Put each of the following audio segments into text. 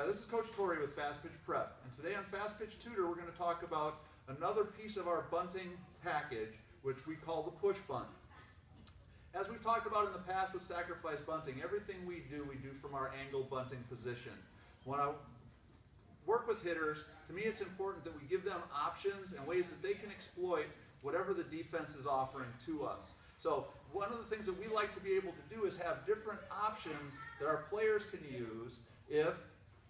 This is Coach Corey with Fast Pitch Prep, and today on Fast Pitch Tutor we're going to talk about another piece of our bunting package, which we call the push bunt. As we've talked about in the past with sacrifice bunting, everything we do from our angle bunting position. When I work with hitters, to me it's important that we give them options and ways that they can exploit whatever the defense is offering to us. So one of the things that we like to be able to do is have different options that our players can use if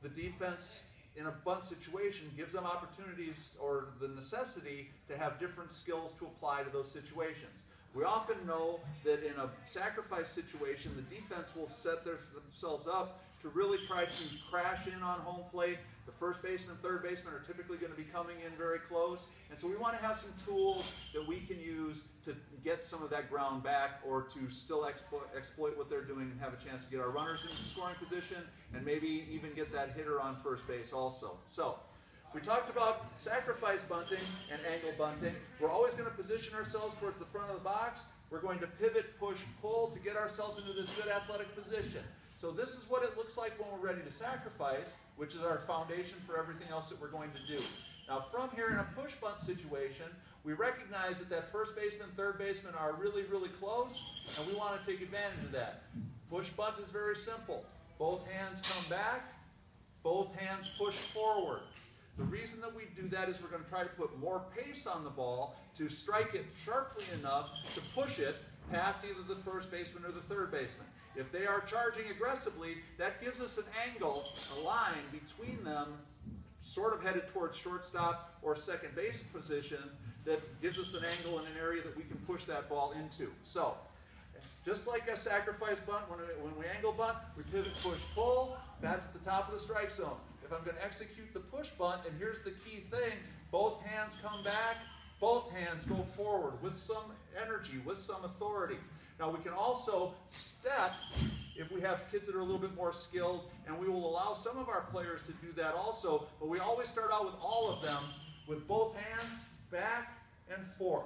the defense in a bunt situation gives them opportunities or the necessity to have different skills to apply to those situations. We often know that in a sacrifice situation, the defense will set themselves up to really try to crash in on home plate. The first baseman, third baseman are typically going to be coming in very close. And so we want to have some tools that we can use to get some of that ground back or to still exploit what they're doing and have a chance to get our runners into scoring position and maybe even get that hitter on first base also. So we talked about sacrifice bunting and angle bunting. We're always going to position ourselves towards the front of the box. We're going to pivot, push, pull to get ourselves into this good athletic position. So this is what it looks like when we're ready to sacrifice, which is our foundation for everything else that we're going to do. Now from here in a push bunt situation, we recognize that that first baseman, third baseman are really, really close, and we want to take advantage of that. Push bunt is very simple. Both hands come back, both hands push forward. The reason that we do that is we're going to try to put more pace on the ball to strike it sharply enough to push it past either the first baseman or the third baseman. If they are charging aggressively, that gives us an angle, a line between them, sort of headed towards shortstop or second base position, that gives us an angle in an area that we can push that ball into. So, just like a sacrifice bunt, when we angle bunt, we pivot, push, pull. That's at the top of the strike zone. If I'm going to execute the push bunt, and here's the key thing, both hands come back, both hands go forward with some energy, with some authority. Now we can also step if we have kids that are a little bit more skilled, and we will allow some of our players to do that also, but we always start out with all of them with both hands back and forth,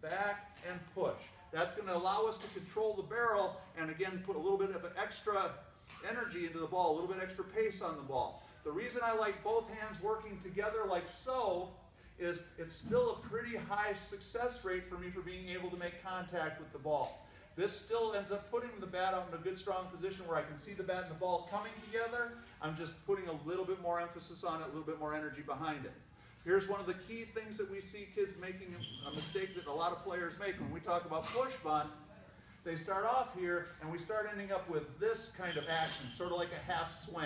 back and push. That's going to allow us to control the barrel and again put a little bit of an extra energy into the ball, a little bit extra pace on the ball. The reason I like both hands working together like so is it's still a pretty high success rate for me for being able to make contact with the ball. This still ends up putting the bat out in a good strong position where I can see the bat and the ball coming together. I'm just putting a little bit more emphasis on it, a little bit more energy behind it. Here's one of the key things that we see kids making a mistake that a lot of players make when we talk about push bunt. They start off here and we start ending up with this kind of action, sort of like a half swing.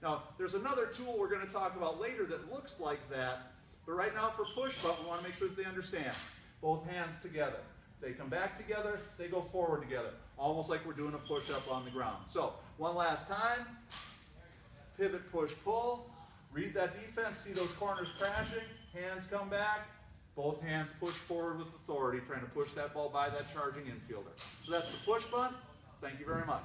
Now, there's another tool we're going to talk about later that looks like that, but right now for push bunt, we want to make sure that they understand. Both hands together. They come back together, they go forward together, almost like we're doing a push-up on the ground. So, one last time, pivot, push, pull, read that defense, see those corners crashing, hands come back, both hands push forward with authority, trying to push that ball by that charging infielder. So that's the push bunt. Thank you very much.